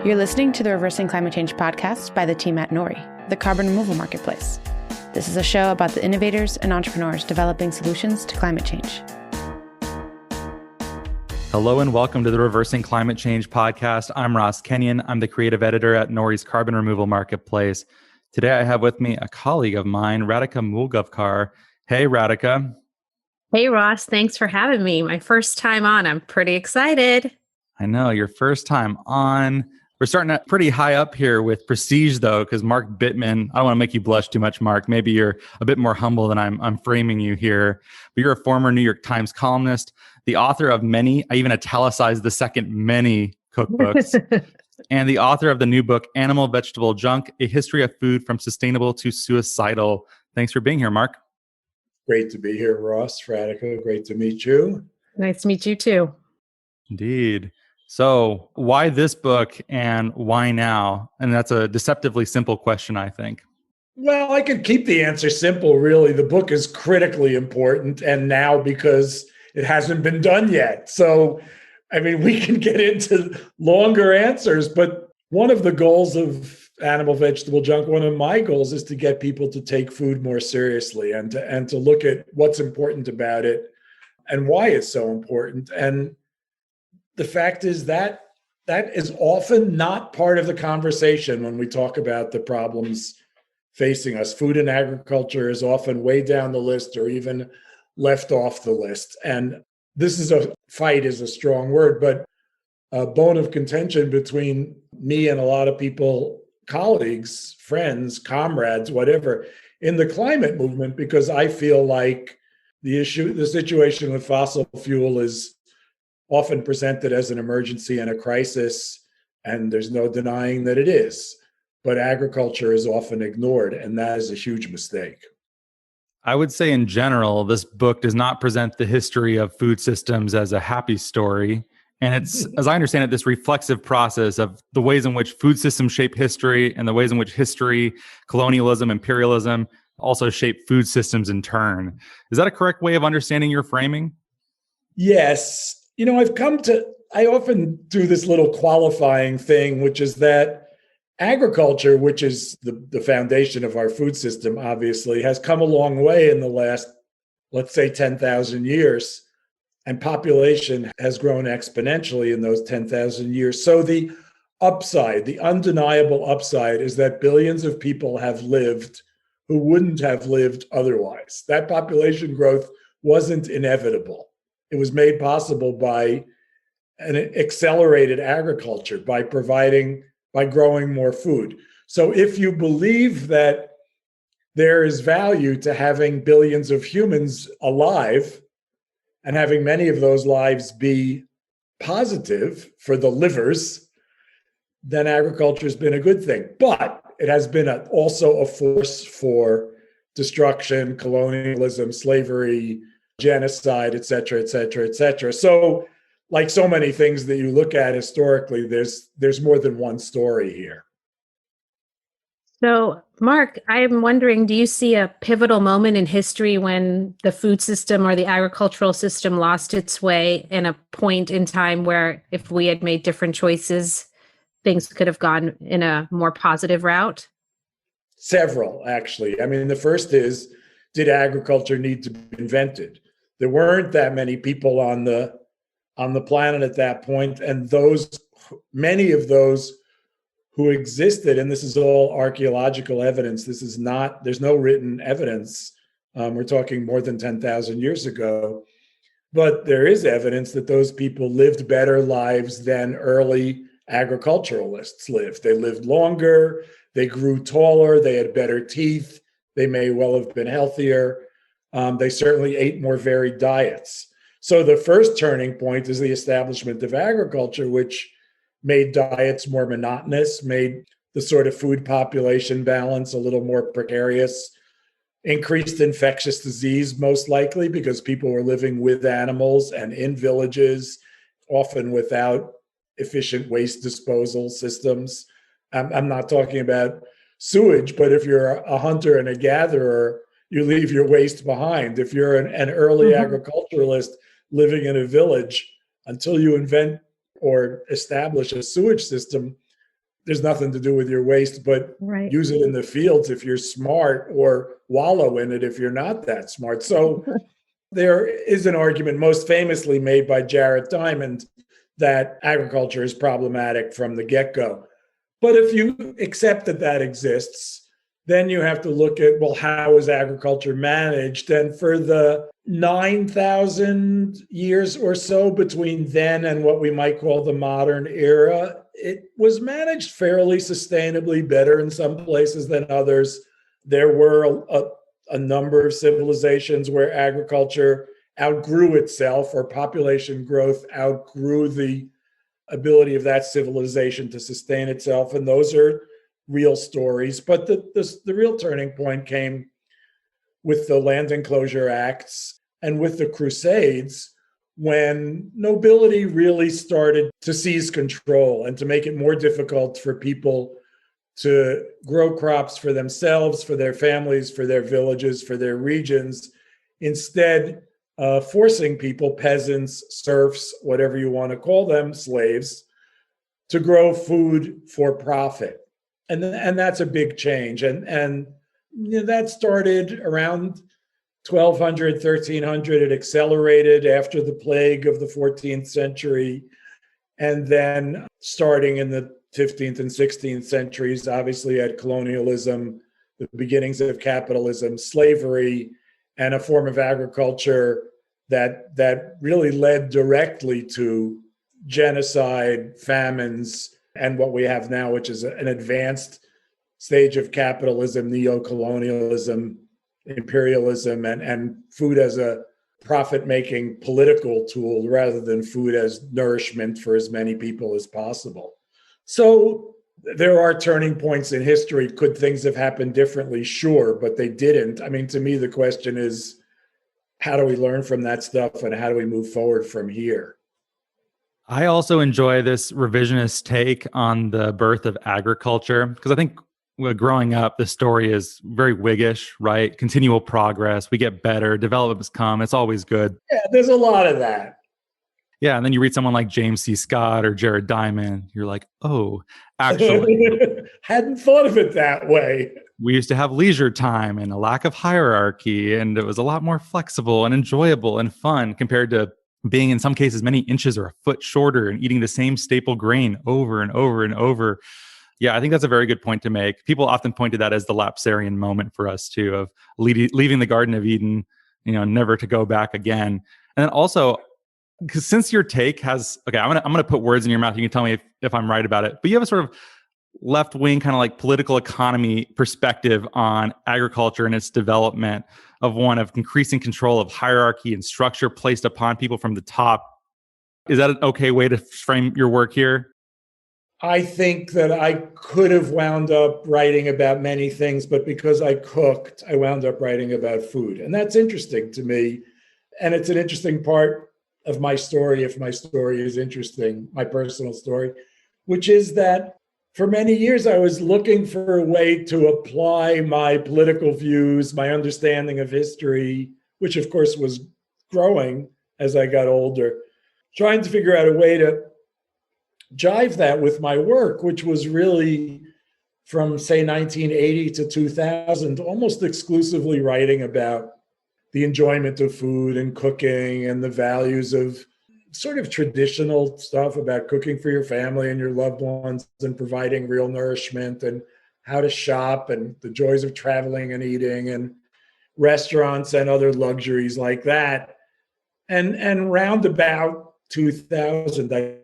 You're listening to the Reversing Climate Change podcast by the team at Nori, the carbon removal marketplace. This is a show about the innovators and entrepreneurs developing solutions to climate change. Hello and welcome to the Reversing Climate Change podcast. I'm Ross Kenyon. I'm the creative editor at Nori's carbon removal marketplace. Today I have with me a colleague of mine, Radhika Mulgavkar. Hey, Radhika. Hey, Ross. Thanks for having me. My first time on. I'm pretty excited. I know, your first time on. We're starting at pretty high up here with prestige, though, because Mark Bittman, I don't want to make you blush too much, Mark. Maybe you're a bit more humble than I'm framing you here. But you're a former New York Times columnist, the author of many, I even italicized the second many cookbooks, and the author of the new book, Animal Vegetable Junk, A History of Food from Sustainable to Suicidal. Thanks for being here, Mark. Great to be here, Ross. Radhika, great to meet you. Nice to meet you too. Indeed. So why this book and why now? And that's a deceptively simple question, I think. Well, I could keep the answer simple, really. The book is critically important, and now because it hasn't been done yet. So, I mean, we can get into longer answers, but one of the goals of Animal Vegetable Junk, one of my goals is to get people to take food more seriously and to look at what's important about it and why it's so important. And the fact is that is often not part of the conversation when we talk about the problems facing us. Food and agriculture is often way down the list or even left off the list. And this is a fight is a strong word, but a bone of contention between me and a lot of people, colleagues, friends, comrades, whatever, in the climate movement, because I feel like the situation with fossil fuel is often presented as an emergency and a crisis, and there's no denying that it is. But agriculture is often ignored, and that is a huge mistake. I would say in general, this book does not present the history of food systems as a happy story. And it's, as I understand it, this reflexive process of the ways in which food systems shape history and the ways in which history, colonialism, imperialism also shape food systems in turn. Is that a correct way of understanding your framing? Yes. You know, I often do this little qualifying thing, which is that agriculture, which is the foundation of our food system, obviously, has come a long way in the last, let's say, 10,000 years. And population has grown exponentially in those 10,000 years. So the upside, the undeniable upside, is that billions of people have lived who wouldn't have lived otherwise. That population growth wasn't inevitable. It was made possible by an accelerated agriculture, by growing more food. So if you believe that there is value to having billions of humans alive and having many of those lives be positive for the livers, then agriculture has been a good thing. But it has been also a force for destruction, colonialism, slavery, genocide, et cetera, et cetera, et cetera. So like so many things that you look at historically, there's more than one story here. So, Mark, I'm wondering, do you see a pivotal moment in history when the food system or the agricultural system lost its way, and a point in time where if we had made different choices, things could have gone in a more positive route? Several, actually. I mean, the first is, did agriculture need to be invented? There weren't that many people on the planet at that point, and many of those who existed, and this is all archaeological evidence. There's no written evidence. We're talking more than 10,000 years ago, but there is evidence that those people lived better lives than early agriculturalists lived. They lived longer, they grew taller, they had better teeth, they may well have been healthier. They certainly ate more varied diets. So the first turning point is the establishment of agriculture, which made diets more monotonous, made the sort of food population balance a little more precarious, increased infectious disease, most likely because people were living with animals and in villages, often without efficient waste disposal systems. I'm not talking about sewage, but if you're a hunter and a gatherer, you leave your waste behind. If you're an early agriculturalist living in a village, until you invent or establish a sewage system, there's nothing to do with your waste, but Right. use it in the fields if you're smart, or wallow in it if you're not that smart. So there is an argument most famously made by Jared Diamond that agriculture is problematic from the get-go. But if you accept that that exists, then you have to look at, well, how is agriculture managed? And for the 9,000 years or so between then and what we might call the modern era, it was managed fairly sustainably, better in some places than others. There were a number of civilizations where agriculture outgrew itself, or population growth outgrew the ability of that civilization to sustain itself. And those are real stories. But the real turning point came with the Land Enclosure Acts and with the Crusades, when nobility really started to seize control and to make it more difficult for people to grow crops for themselves, for their families, for their villages, for their regions, instead forcing people, peasants, serfs, whatever you want to call them, slaves, to grow food for profit. And that's a big change. And that started around 1200, 1300. It accelerated after the plague of the 14th century. And then starting in the 15th and 16th centuries, obviously had colonialism, the beginnings of capitalism, slavery, and a form of agriculture that really led directly to genocide, famines, and what we have now, which is an advanced stage of capitalism, neocolonialism, imperialism, and food as a profit-making political tool rather than food as nourishment for as many people as possible. So there are turning points in history. Could things have happened differently? Sure, but they didn't. I mean, to me, the question is, how do we learn from that stuff and how do we move forward from here? I also enjoy this revisionist take on the birth of agriculture, because I think growing up, the story is very Whiggish, right? Continual progress. We get better. Developments come. It's always good. Yeah, there's a lot of that. Yeah. And then you read someone like James C. Scott or Jared Diamond. You're like, oh, actually, hadn't thought of it that way. we used to have leisure time and a lack of hierarchy, and it was a lot more flexible and enjoyable and fun compared to being in some cases many inches or a foot shorter and eating the same staple grain over and over and over. Yeah, I think that's a very good point to make. People often point to that as the lapsarian moment for us too, of leaving the Garden of Eden, never to go back again. And then also, because since your take has, okay, I'm gonna put words in your mouth. You can tell me if I'm right about it. But you have a sort of left-wing kind of like political economy perspective on agriculture and its development, of one of increasing control of hierarchy and structure placed upon people from the top. Is that an okay way to frame your work here? I think that I could have wound up writing about many things, but because I cooked, I wound up writing about food. And that's interesting to me. And it's an interesting part of my story, if my story is interesting, my personal story, which is that for many years, I was looking for a way to apply my political views, my understanding of history, which of course was growing as I got older, trying to figure out a way to jive that with my work, which was really from, say, 1980 to 2000, almost exclusively writing about the enjoyment of food and cooking and the values of sort of traditional stuff about cooking for your family and your loved ones and providing real nourishment, and how to shop and the joys of traveling and eating and restaurants and other luxuries like that. And round about 2000, I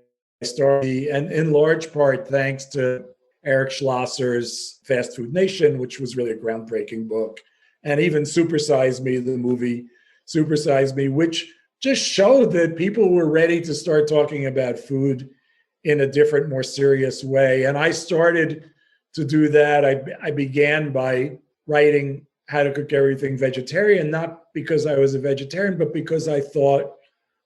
started, and in large part thanks to Eric Schlosser's Fast Food Nation, which was really a groundbreaking book, and even Super Size Me, the movie Super Size Me, which just showed that people were ready to start talking about food in a different, more serious way. And I started to do that. I began by writing How to Cook Everything Vegetarian, not because I was a vegetarian, but because I thought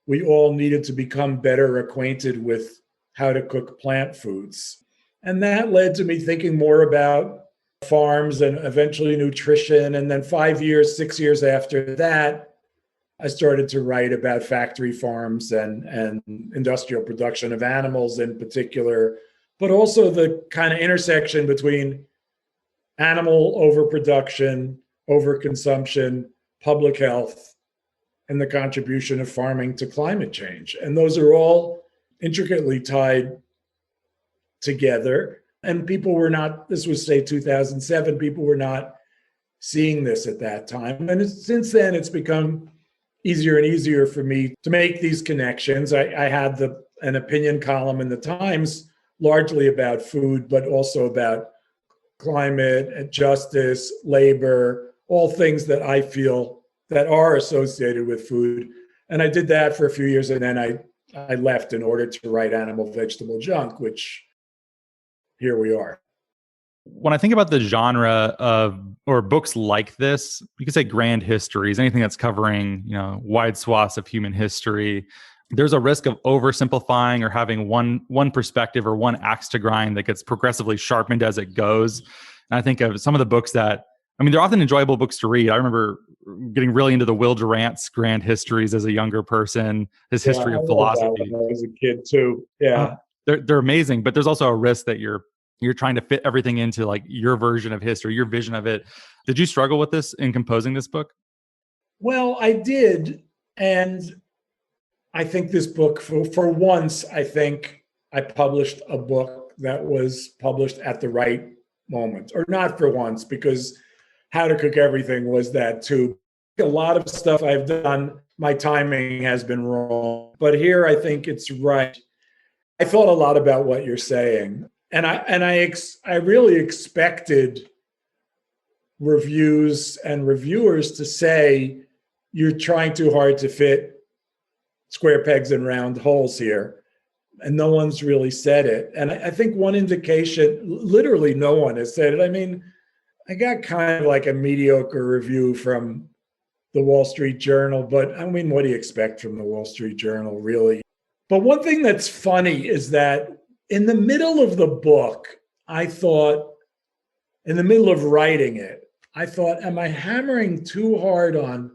we all needed to become better acquainted with how to cook plant foods. And that led to me thinking more about farms and eventually nutrition. And then 6 years after that, I started to write about factory farms and industrial production of animals, in particular but also the kind of intersection between animal overproduction, overconsumption, public health, and the contribution of farming to climate change. And those are all intricately tied together. And people were not, this was say 2007, people were not seeing this at that time. And since then, it's become easier and easier for me to make these connections. I had an opinion column in the Times largely about food, but also about climate, justice, labor, all things that I feel that are associated with food. And I did that for a few years, and then I left in order to write Animal Vegetable Junk, which here we are. When I think about the genre of, or books like this, you could say grand histories, anything that's covering, wide swaths of human history, there's a risk of oversimplifying or having one perspective or one axe to grind that gets progressively sharpened as it goes. And I think of some of the books that, they're often enjoyable books to read. I remember getting really into the Will Durant's grand histories as a younger person, his history of philosophy. That when I was a kid too. Yeah. They're amazing, but there's also a risk that you're trying to fit everything into like your version of history, your vision of it. Did you struggle with this in composing this book? Well, I did. And I think this book, for once, I think I published a book that was published at the right moment, or not for once, because How to Cook Everything was that too. A lot of stuff I've done, my timing has been wrong, but here I think it's right. I thought a lot about what you're saying, and I really expected reviews and reviewers to say you're trying too hard to fit square pegs in round holes here, and no one's really said it. And I think one indication, literally no one has said it. I got kind of like a mediocre review from the Wall Street Journal, but what do you expect from the Wall Street Journal, really? But one thing that's funny is that in the middle of the book, I thought, in the middle of writing it, I thought, am I hammering too hard on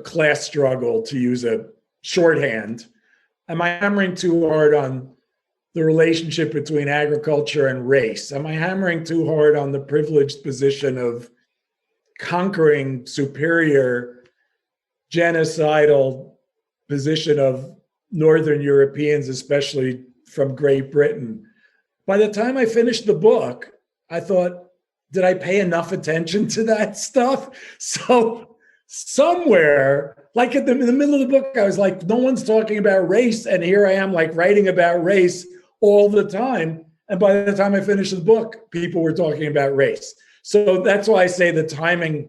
class struggle, to use a shorthand? Am I hammering too hard on the relationship between agriculture and race? Am I hammering too hard on the privileged position of conquering superior genocidal position of Northern Europeans, especially from Great Britain? By the time I finished the book, I thought, did I pay enough attention to that stuff? So somewhere, like in the middle of the book, I was like, no one's talking about race. And here I am like writing about race all the time. And by the time I finished the book, people were talking about race. So that's why I say the timing,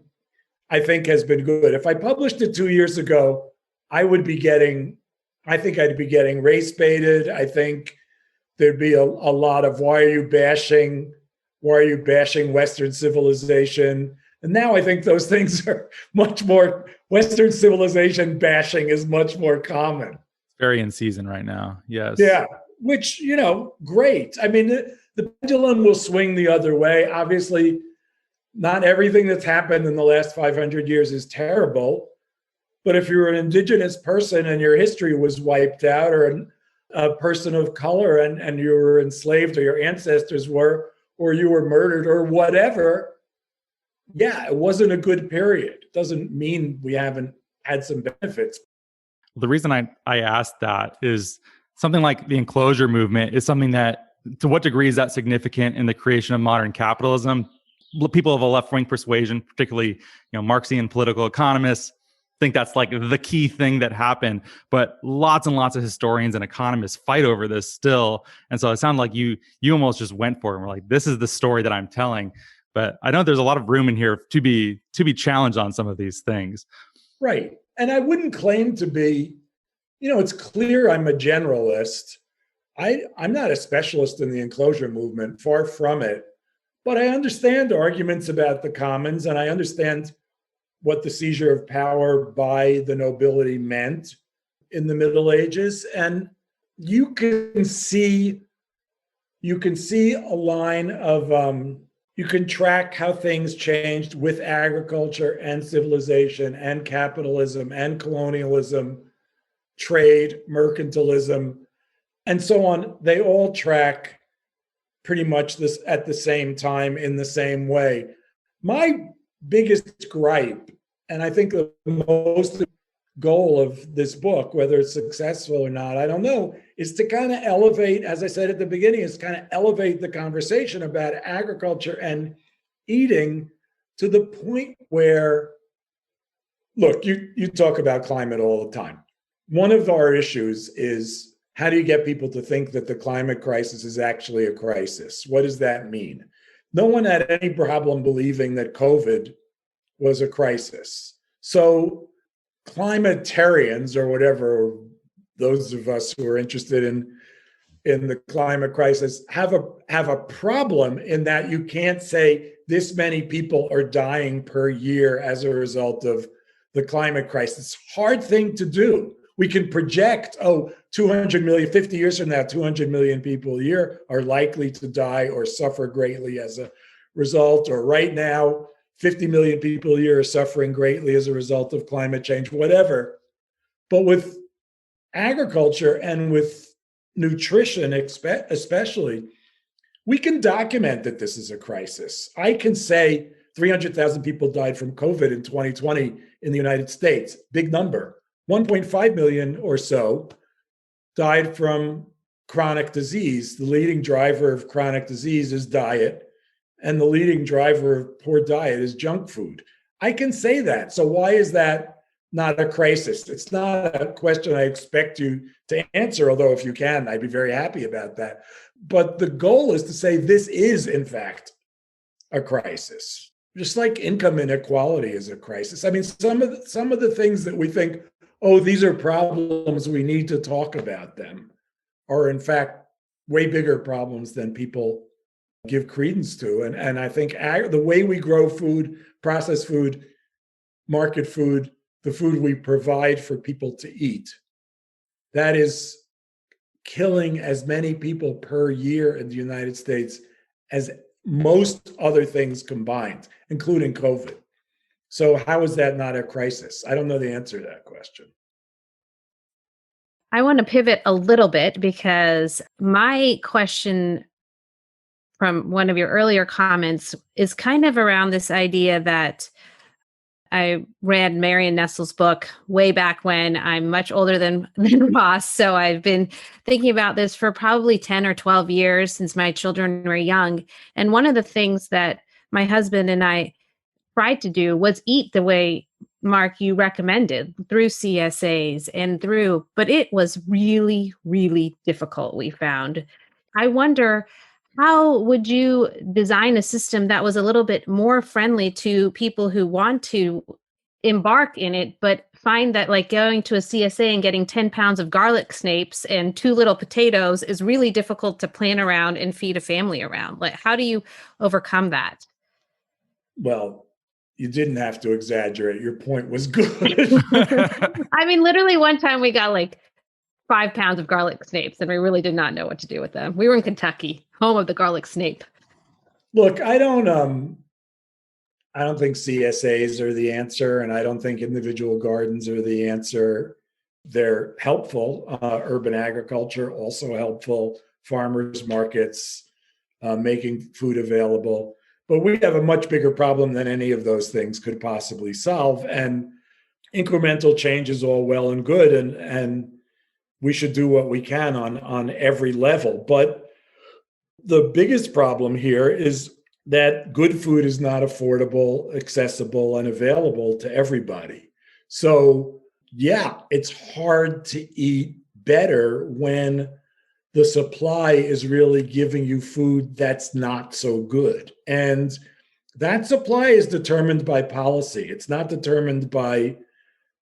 I think, has been good. If I published it 2 years ago, I think I'd be getting race baited. I think there'd be a lot of, why are you bashing Western civilization? And now I think those things are much more, Western civilization bashing is much more common. Very in season right now. Yes. Yeah. Which, great. The pendulum will swing the other way. Obviously, not everything that's happened in the last 500 years is terrible. But if you're an indigenous person and your history was wiped out, or a person of color and you were enslaved, or your ancestors were, or you were murdered, or whatever, yeah, it wasn't a good period. It doesn't mean we haven't had some benefits. The reason I asked that is something like the enclosure movement is something that, to what degree is that significant in the creation of modern capitalism? People of a left-wing persuasion, particularly Marxian political economists, think that's like the key thing that happened. But lots and lots of historians and economists fight over this still. And so it sounded like you almost just went for it and were like, this is the story that I'm telling. But I know there's a lot of room in here to be challenged on some of these things. Right. And I wouldn't claim to be, it's clear I'm a generalist. I'm not a specialist in the enclosure movement, far from it. But I understand arguments about the commons, and I understand what the seizure of power by the nobility meant in the Middle Ages. And you can see a line of, you can track how things changed with agriculture and civilization and capitalism and colonialism, trade, mercantilism, and so on. They all track pretty much this at the same time in the same way. My biggest gripe, and I think the most goal of this book, whether it's successful or not, I don't know, is to kind of elevate, as I said at the beginning, is kind of elevate the conversation about agriculture and eating to the point where, look, you talk about climate all the time. One of our issues is, how do you get people to think that the climate crisis is actually a crisis? What does that mean? No one had any problem believing that COVID was a crisis. So climatarians, or whatever, those of us who are interested in the climate crisis, have a problem in that you can't say this many people are dying per year as a result of the climate crisis. Hard thing to do. We can project, 200 million, 50 years from now, 200 million people a year are likely to die or suffer greatly as a result, or right now, 50 million people a year are suffering greatly as a result of climate change, whatever. But with agriculture and with nutrition especially, we can document that this is a crisis. I can say 300,000 people died from COVID in 2020 in the United States, big number. 1.5 million or so died from chronic disease. The leading driver of chronic disease is diet, and the leading driver of poor diet is junk food. I can say that. So why is that not a crisis? It's not a question I expect you to answer, although if you can, I'd be very happy about that. But the goal is to say this is, in fact, a crisis. Just like income inequality is a crisis. I mean, some of the things that we think, these are problems, we need to talk about them, are in fact way bigger problems than people give credence to. And I think the way we grow food, processed food, market food, the food we provide for people to eat, that is killing as many people per year in the United States as most other things combined, including COVID. So how is that not a crisis? I don't know the answer to that question. I want to pivot a little bit, because my question from one of your earlier comments is kind of around this idea that I read Marion Nestle's book way back when. I'm much older than Ross, so I've been thinking about this for probably 10 or 12 years since my children were young. And one of the things that my husband and I tried to do was eat the way, Mark, you recommended, through CSAs but it was really, really difficult, we found. I wonder, how would you design a system that was a little bit more friendly to people who want to embark in it, but find that like going to a CSA and getting 10 pounds of garlic snapes and 2 little potatoes is really difficult to plan around and feed a family around? Like, how do you overcome that? Well, you didn't have to exaggerate. Your point was good. I mean, literally one time we got like 5 pounds of garlic snapes, and we really did not know what to do with them. We were in Kentucky, home of the garlic snape. Look, I don't think CSAs are the answer, and I don't think individual gardens are the answer. They're helpful. Urban agriculture, also helpful. Farmers markets, making food available. But we have a much bigger problem than any of those things could possibly solve. And incremental change is all well and good, and we should do what we can on every level. But the biggest problem here is that good food is not affordable, accessible, and available to everybody. So, yeah, it's hard to eat better when the supply is really giving you food that's not so good. And that supply is determined by policy. It's not determined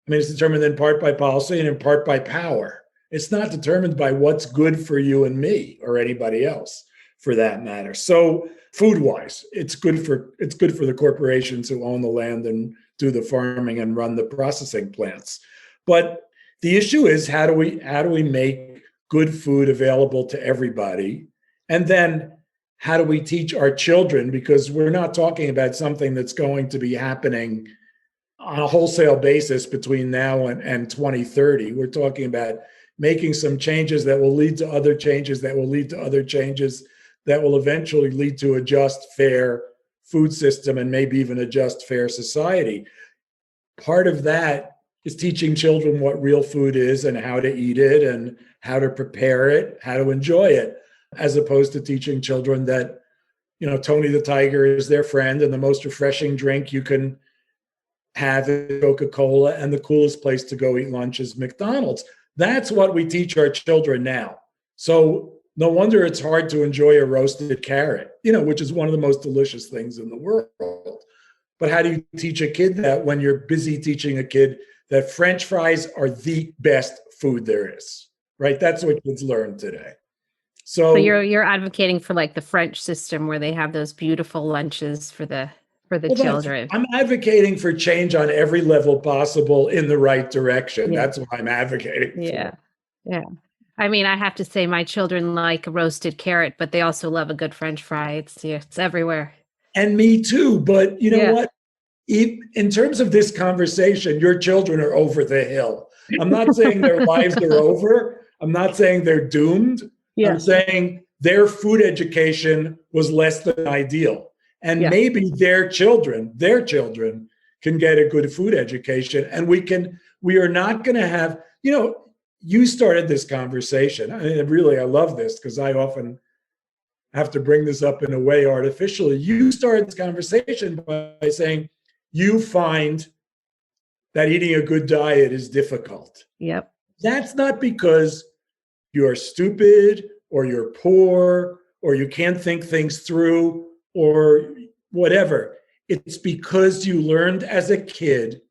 it's determined in part by policy and in part by power. It's not determined by what's good for you and me or anybody else, for that matter. So food-wise, it's good for the corporations who own the land and do the farming and run the processing plants. But the issue is, how do we make good food available to everybody? And then how do we teach our children? Because we're not talking about something that's going to be happening on a wholesale basis between now and 2030. We're talking about making some changes that will lead to other changes that will lead to other changes that will eventually lead to a just, fair food system and maybe even a just, fair society. Part of that is teaching children what real food is and how to eat it and how to prepare it, how to enjoy it, as opposed to teaching children that, Tony the Tiger is their friend and the most refreshing drink you can have is Coca-Cola and the coolest place to go eat lunch is McDonald's. That's what we teach our children now. So no wonder it's hard to enjoy a roasted carrot, which is one of the most delicious things in the world. But how do you teach a kid that when you're busy teaching a kid that French fries are the best food there is, right? That's what kids learn today. So you're advocating for like the French system where they have those beautiful lunches for the children. I'm advocating for change on every level possible in the right direction. Yeah. That's what I'm advocating for. Yeah. I mean, I have to say my children like a roasted carrot, but they also love a good French fry. It's everywhere. And me too. But you know what? In terms of this conversation, your children are over the hill. I'm not saying their lives are over. I'm not saying they're doomed. Yeah. I'm saying their food education was less than ideal. And maybe their children can get a good food education. And we are not going to have, you started this conversation. I love this because I often have to bring this up in a way artificially. You started this conversation by saying you find that eating a good diet is difficult. Yep. That's not because you're stupid or you're poor or you can't think things through or whatever. It's because you learned as a kid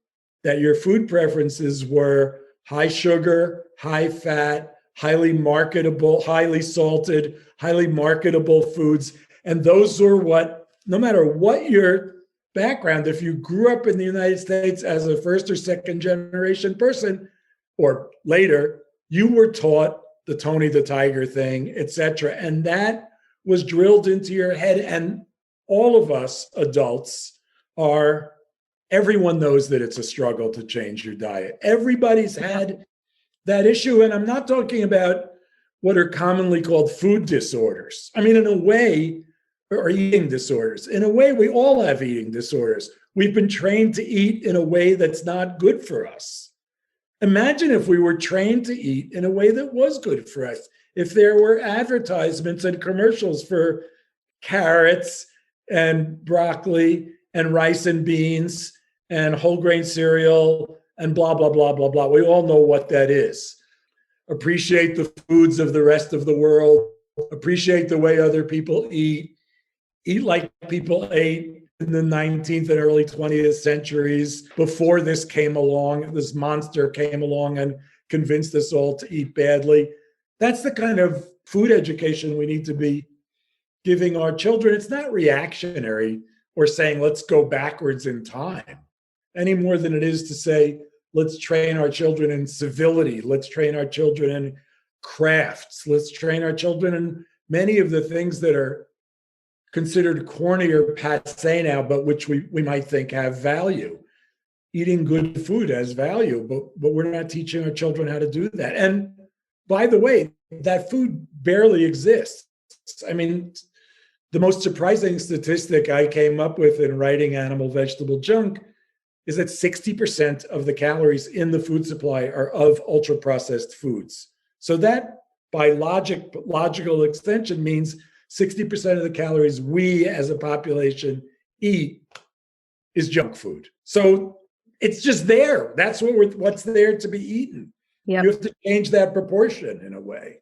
that your food preferences were high sugar, high fat, highly marketable, highly salted, highly marketable foods. And those were what, no matter what your background, if you grew up in the United States as a first or second generation person, or later, you were taught the Tony the Tiger thing, etc. And that was drilled into your head. And all of us adults everyone knows that it's a struggle to change your diet. Everybody's had that issue. And I'm not talking about what are commonly called food disorders. I mean, in a way, or eating disorders. In a way, we all have eating disorders. We've been trained to eat in a way that's not good for us. Imagine if we were trained to eat in a way that was good for us. If there were advertisements and commercials for carrots and broccoli and rice and beans and whole grain cereal and blah, blah, blah, blah, blah. We all know what that is. Appreciate the foods of the rest of the world. Appreciate the way other people eat. Eat like people ate in the 19th and early 20th centuries before this came along, this monster came along and convinced us all to eat badly. That's the kind of food education we need to be giving our children. It's not reactionary or saying, let's go backwards in time, any more than it is to say, let's train our children in civility. Let's train our children in crafts. Let's train our children in many of the things that are considered corny or passé now, but which we might think have value. Eating good food has value, but we're not teaching our children how to do that. And by the way, that food barely exists. I mean, the most surprising statistic I came up with in writing Animal Vegetable Junk is that 60% of the calories in the food supply are of ultra-processed foods. So that, by logical extension, means 60% of the calories we as a population eat is junk food. So it's just there. That's what's there to be eaten. Yep. You have to change that proportion in a way.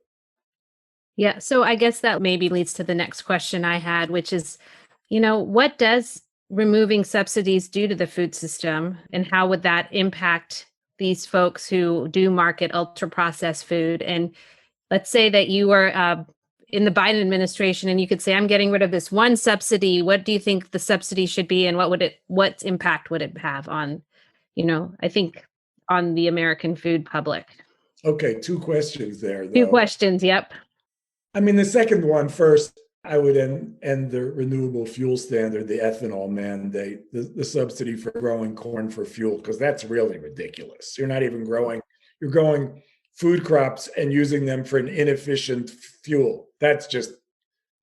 Yeah. So I guess that maybe leads to the next question I had, which is, what does removing subsidies do to the food system, and how would that impact these folks who do market ultra-processed food? And let's say that you were in the Biden administration and you could say, I'm getting rid of this one subsidy. What do you think the subsidy should be, and what impact would it have on, I think on the American food public? Okay, two questions there, though. Two questions, yep. I mean, the second one first, I would end the renewable fuel standard, the ethanol mandate, the subsidy for growing corn for fuel, because that's really ridiculous. You're not even growing food crops and using them for an inefficient fuel. That's just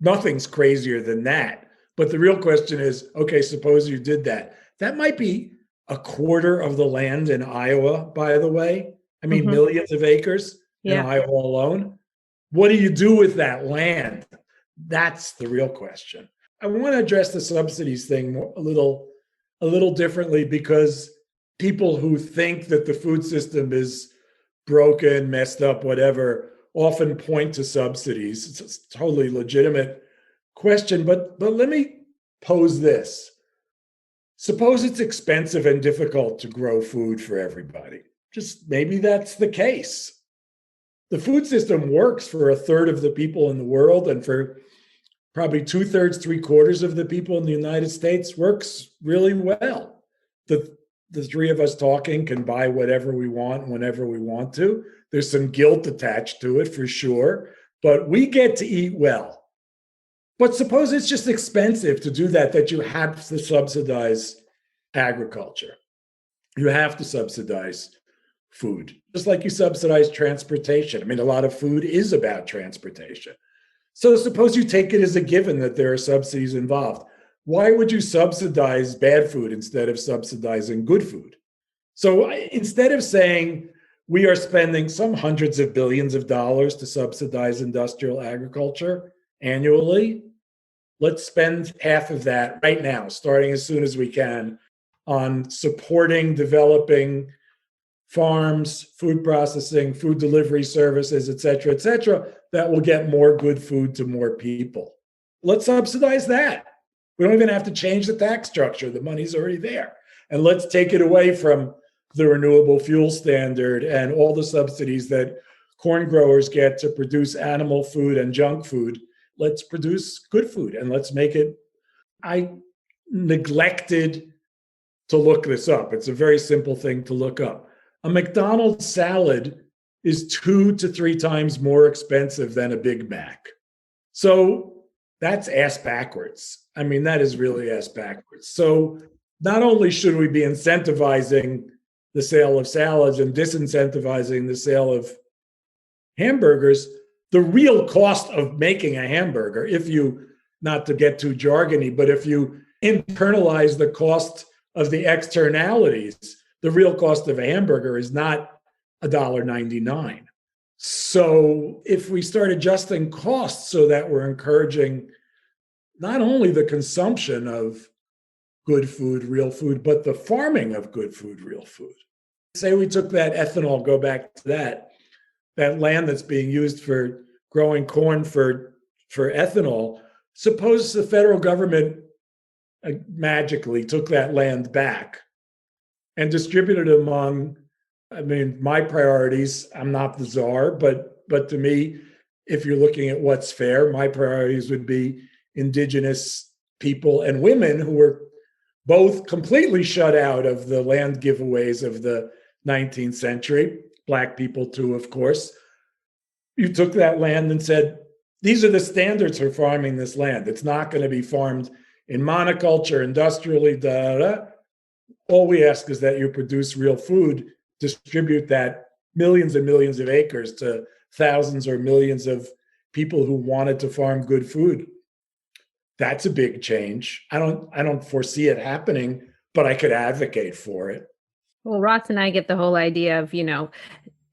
Nothing's crazier than that. But the real question is, okay, suppose you did that. That might be a quarter of the land in Iowa, by the way. I mean, millions of acres in Iowa alone. What do you do with that land? That's the real question. I want to address the subsidies thing a little differently, because people who think that the food system is broken, messed up, whatever, often point to subsidies. It's a totally legitimate question, but let me pose this. Suppose it's expensive and difficult to grow food for everybody. Just maybe that's the case. The food system works for a third of the people in the world, and for probably 2/3, 3/4 of the people in the United States works really well. The three of us talking can buy whatever we want whenever we want to. There's some guilt attached to it for sure, but we get to eat well. But suppose it's just expensive to do that you have to subsidize agriculture. You have to subsidize food, just like you subsidize transportation. I mean, a lot of food is about transportation. So suppose you take it as a given that there are subsidies involved. Why would you subsidize bad food instead of subsidizing good food? So instead of saying we are spending some hundreds of billions of dollars to subsidize industrial agriculture annually, let's spend half of that right now, starting as soon as we can, on supporting, developing farms, food processing, food delivery services, et cetera, that will get more good food to more people. Let's subsidize that. We don't even have to change the tax structure. The money's already there. And let's take it away from the renewable fuel standard and all the subsidies that corn growers get to produce animal food and junk food. Let's produce good food and let's make it. I neglected to look this up. It's a very simple thing to look up. A McDonald's salad is 2 to 3 times more expensive than a Big Mac. So that's ass backwards. I mean, that is really ass backwards. So not only should we be incentivizing the sale of salads and disincentivizing the sale of hamburgers, the real cost of making a hamburger, if you, not to get too jargony, but if you internalize the cost of the externalities, the real cost of a hamburger is not $1.99. So if we start adjusting costs so that we're encouraging not only the consumption of good food, real food, but the farming of good food, real food. Say we took that ethanol, go back to that land that's being used for growing corn for ethanol. Suppose the federal government magically took that land back and distributed it among, I mean, my priorities, I'm not the czar, but to me, if you're looking at what's fair, my priorities would be indigenous people and women who were both completely shut out of the land giveaways of the 19th century, Black people too, of course. You took that land and said, these are the standards for farming this land. It's not going to be farmed in monoculture, industrially, All we ask is that you produce real food, distribute that millions and millions of acres to thousands or millions of people who wanted to farm good food. That's a big change. I don't foresee it happening, but I could advocate for it. Well, Ross and I get the whole idea of,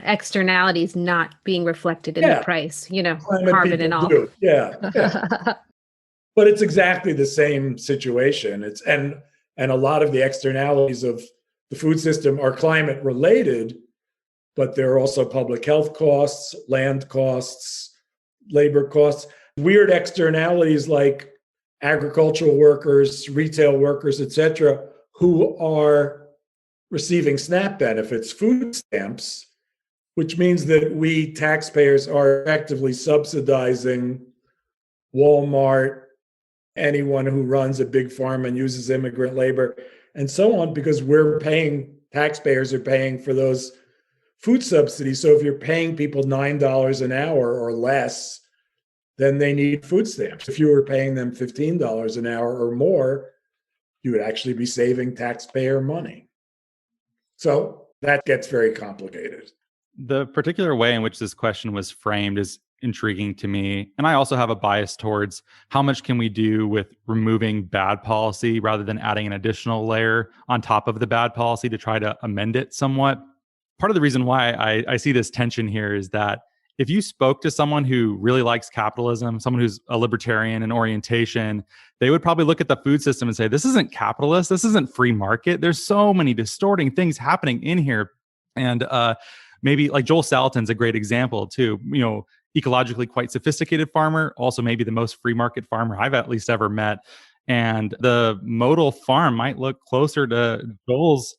externalities not being reflected in the price, carbon and all. Yeah. But it's exactly the same situation. And a lot of the externalities of the food system are climate related, but there are also public health costs, land costs, labor costs, weird externalities like agricultural workers, retail workers, et cetera, who are receiving SNAP benefits, food stamps, which means that we taxpayers are effectively subsidizing Walmart, anyone who runs a big farm and uses immigrant labor, and so on, because taxpayers are paying for those food subsidies. So if you're paying people $9 an hour or less, then they need food stamps. If you were paying them $15 an hour or more, you would actually be saving taxpayer money. So that gets very complicated. The particular way in which this question was framed is intriguing to me. And I also have a bias towards how much can we do with removing bad policy rather than adding an additional layer on top of the bad policy to try to amend it somewhat. Part of the reason why I see this tension here is that if you spoke to someone who really likes capitalism, someone who's a libertarian in orientation, they would probably look at the food system and say, this isn't capitalist, this isn't free market. There's so many distorting things happening in here. And maybe like Joel Salatin's a great example too, ecologically quite sophisticated farmer, also maybe the most free market farmer I've at least ever met. And the modal farm might look closer to Joel's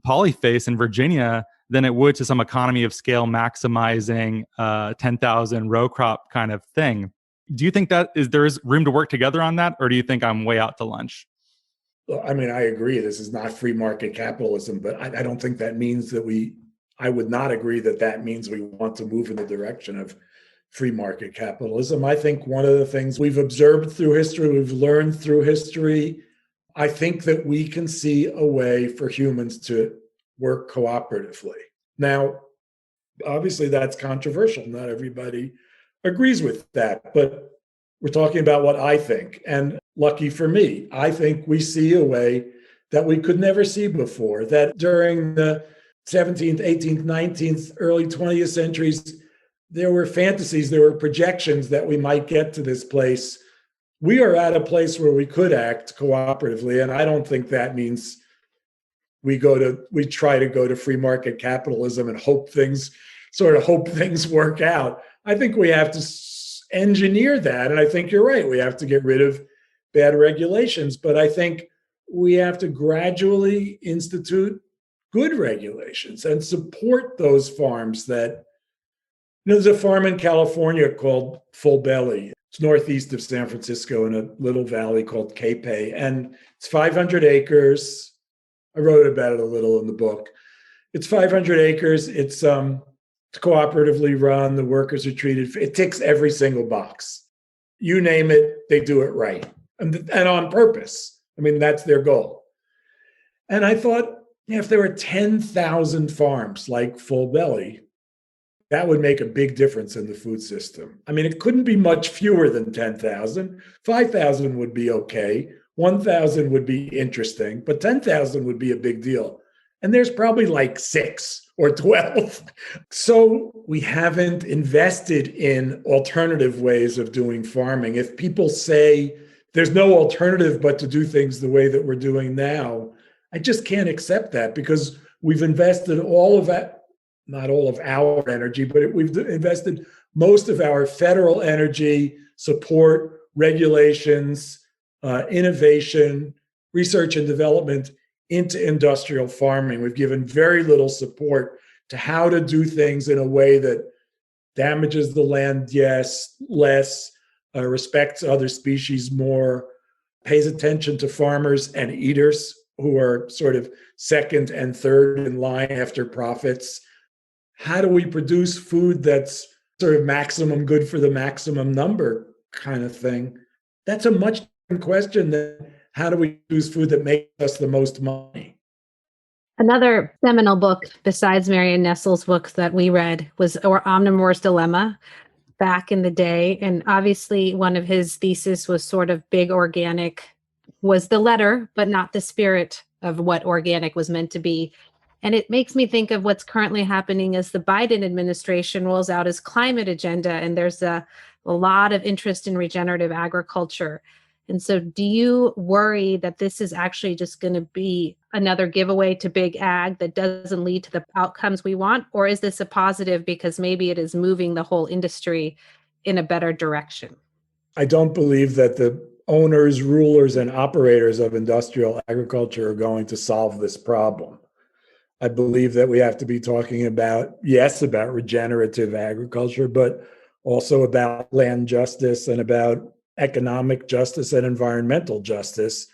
polyface in Virginia than it would to some economy of scale maximizing 10,000 row crop kind of thing. Do you think that there is room to work together on that, or do you think I'm way out to lunch? Well, I mean, I agree. This is not free market capitalism, but I don't think that means that I would not agree that means we want to move in the direction of free market capitalism. I think one of the things we've observed through history, we've learned through history, I think that we can see a way for humans to work cooperatively. Now, obviously that's controversial. Not everybody agrees with that, but we're talking about what I think. And lucky for me, I think we see a way that we could never see before, that during the 17th, 18th, 19th, early 20th centuries, there were fantasies, there were projections that we might get to this place. We are at a place where we could act cooperatively, and I don't think that means we try to go to free market capitalism and hope things work out. I think we have to engineer that, and I think you're right. We have to get rid of bad regulations, but I think we have to gradually institute good regulations and support those farms that, there's a farm in California called Full Belly. It's northeast of San Francisco in a little valley called Capay, and it's 500 acres. I wrote about it a little in the book. It's 500 acres. It's cooperatively run. The workers are treated. It ticks every single box. You name it, they do it right, and on purpose. I mean, that's their goal. And I thought, if there were 10,000 farms like Full Belly, that would make a big difference in the food system. I mean, it couldn't be much fewer than 10,000. 5,000 would be okay. 1,000 would be interesting, but 10,000 would be a big deal. And there's probably like 6 or 12. So we haven't invested in alternative ways of doing farming. If people say there's no alternative but to do things the way that we're doing now, I just can't accept that, because we've invested all of that, not all of our energy, but we've invested most of our federal energy, support, regulations, innovation, research and development into industrial farming. We've given very little support to how to do things in a way that damages the land, yes, less, respects other species more, pays attention to farmers and eaters who are sort of second and third in line after profits. How do we produce food that's sort of maximum good for the maximum number kind of thing? That's a much different question than how do we produce food that makes us the most money? Another seminal book besides Marion Nestle's book that we read was Omnivore's Dilemma back in the day. And obviously one of his theses was sort of big organic was the letter, but not the spirit of what organic was meant to be. And it makes me think of what's currently happening as the Biden administration rolls out his climate agenda. And there's a lot of interest in regenerative agriculture. And so do you worry that this is actually just going to be another giveaway to big ag that doesn't lead to the outcomes we want? Or is this a positive because maybe it is moving the whole industry in a better direction? I don't believe that the owners, rulers, and operators of industrial agriculture are going to solve this problem. I believe that we have to be talking about regenerative agriculture, but also about land justice and about economic justice and environmental justice.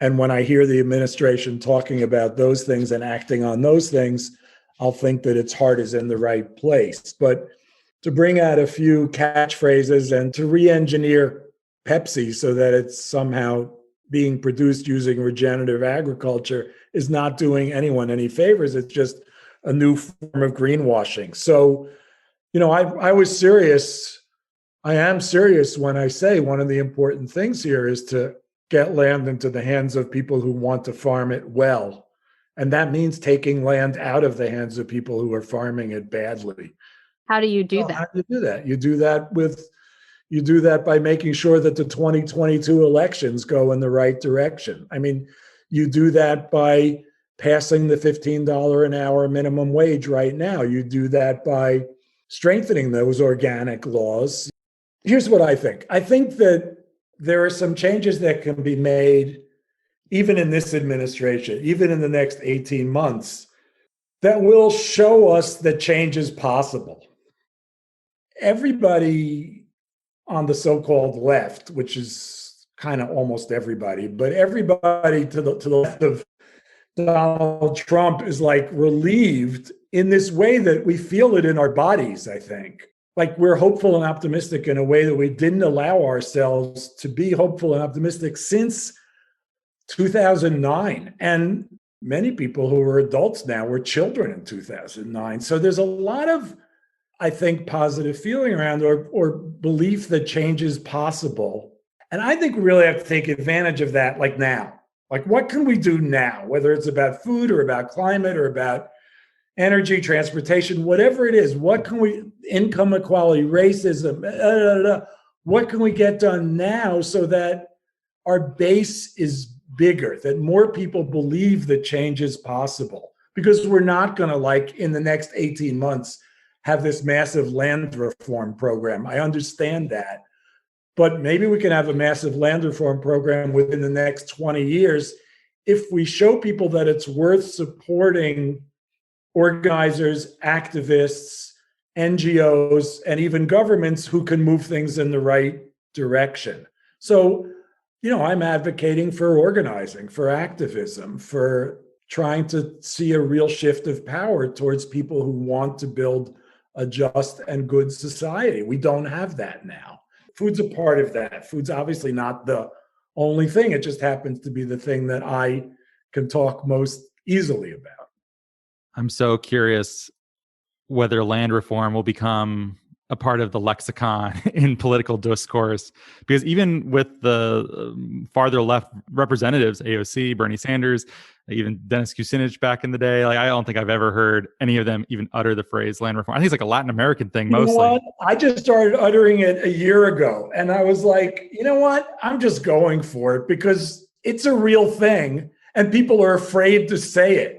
And when I hear the administration talking about those things and acting on those things, I'll think that its heart is in the right place. But to bring out a few catchphrases and to re-engineer Pepsi so that it's somehow being produced using regenerative agriculture is not doing anyone any favors. It's just a new form of greenwashing. So, I was serious I am serious when I say one of the important things here is to get land into the hands of people who want to farm it well. And that means taking land out of the hands of people who are farming it badly. How do you do Well, that? how do you do that? You do that by making sure that the 2022 elections go in the right direction. I mean, you do that by passing the $15 an hour minimum wage right now. You do that by strengthening those organic laws. Here's what I think. I think that there are some changes that can be made even in this administration, even in the next 18 months, that will show us that change is possible. Everybody on the so-called left, which is kind of almost everybody, but everybody to the left of Donald Trump is like relieved in this way that we feel it in our bodies, I think. Like we're hopeful and optimistic in a way that we didn't allow ourselves to be hopeful and optimistic since 2009. And many people who are adults now were children in 2009. So there's a lot of, I think, positive feeling around or belief that change is possible. And I think we really have to take advantage of that like now. Like what can we do now, whether it's about food or about climate or about energy, transportation, whatever it is, what can we, income equality, racism, what can we get done now so that our base is bigger, that more people believe that change is possible? Because we're not going to, like, in the next 18 months, have this massive land reform program. I understand that. But maybe we can have a massive land reform program within the next 20 years if we show people that it's worth supporting organizers, activists, NGOs, and even governments who can move things in the right direction. So, I'm advocating for organizing, for activism, for trying to see a real shift of power towards people who want to build a just and good society. We don't have that now. Food's a part of that. Food's obviously not the only thing. It just happens to be the thing that I can talk most easily about. I'm so curious whether land reform will become a part of the lexicon in political discourse, because even with the farther left representatives, AOC, Bernie Sanders, even Dennis Kucinich back in the day, like I don't think I've ever heard any of them even utter the phrase land reform. I think it's like a Latin American thing mostly. You know what? I just started uttering it a year ago, and I was like, you know what? I'm just going for it because it's a real thing, and people are afraid to say it.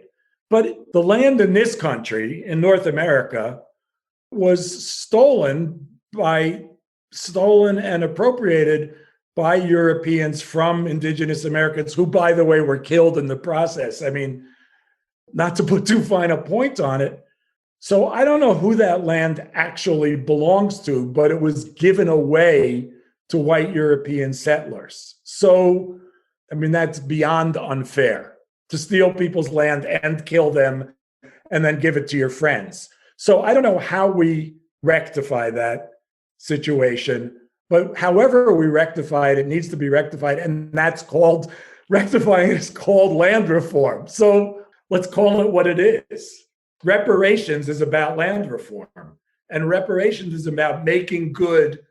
But the land in this country, in North America, was stolen and appropriated by Europeans from indigenous Americans who, by the way, were killed in the process. I mean, not to put too fine a point on it. So I don't know who that land actually belongs to, but it was given away to white European settlers. So, I mean, that's beyond unfair to steal people's land and kill them and then give it to your friends. So I don't know how we rectify that situation, but however we rectify it, it needs to be rectified. And that's called, rectifying is called land reform. So let's call it what it is. Reparations is about land reform, and reparations is about making good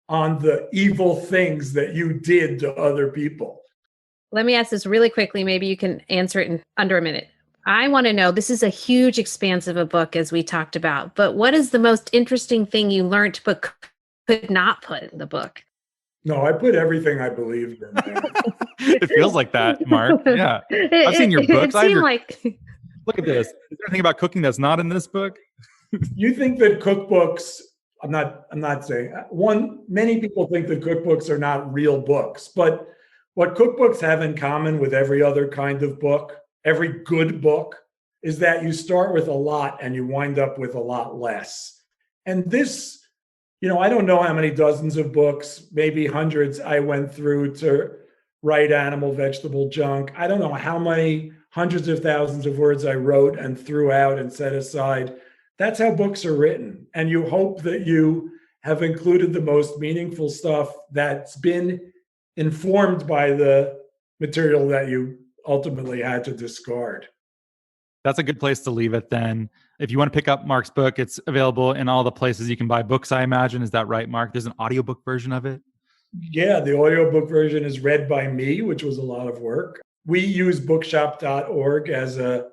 on the evil things that you did to other people. Let me ask this really quickly. Maybe you can answer it in under a minute. I want to know, this is a huge expanse of a book, as we talked about, but what is the most interesting thing you learned but could not put in the book? No, I put everything I believed in there. It feels like that, Mark. Yeah. I've seen your books. It seemed like... Look at this. Is there anything about cooking that's not in this book? You think that cookbooks, I'm not saying, many people think that cookbooks are not real books, but what cookbooks have in common with every other kind of book, every good book, is that you start with a lot and you wind up with a lot less. And this, I don't know how many dozens of books, maybe hundreds I went through to write Animal, Vegetable, Junk. I don't know how many hundreds of thousands of words I wrote and threw out and set aside. That's how books are written. And you hope that you have included the most meaningful stuff that's been informed by the material that you ultimately had to discard. That's a good place to leave it then. If you want to pick up Mark's book, it's available in all the places you can buy books, I imagine. Is that right, Mark? There's an audiobook version of it? Yeah, the audiobook version is read by me, which was a lot of work. We use bookshop.org as a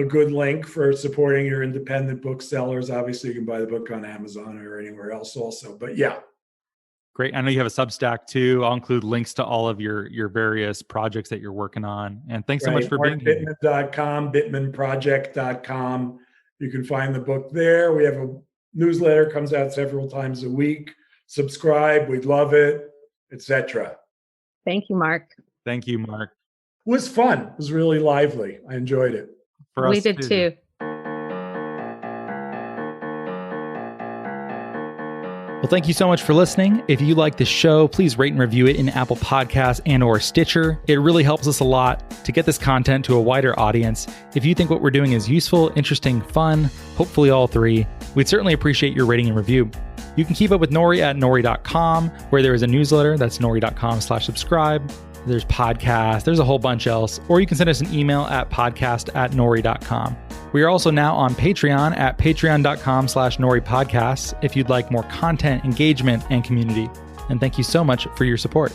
good link for supporting your independent booksellers. Obviously, you can buy the book on Amazon or anywhere else also. But yeah. Great. I know you have a Substack too. I'll include links to all of your various projects that you're working on. And thanks so much for being here. Bittman.com, bittmanproject.com. You can find the book there. We have a newsletter, comes out several times a week. Subscribe. We'd love it, etc. Thank you, Mark. Thank you, Mark. It was fun. It was really lively. I enjoyed it. We did too. Well, thank you so much for listening. If you like the show, please rate and review it in Apple Podcasts and/or Stitcher. It really helps us a lot to get this content to a wider audience. If you think what we're doing is useful, interesting, fun, hopefully all three, we'd certainly appreciate your rating and review. You can keep up with Nori at nori.com, where there is a newsletter. That's nori.com/subscribe. There's podcasts. There's a whole bunch else. Or you can send us an email at podcast@nori.com. We are also now on Patreon at patreon.com/NoriPodcasts if you'd like more content, engagement, and community. And thank you so much for your support.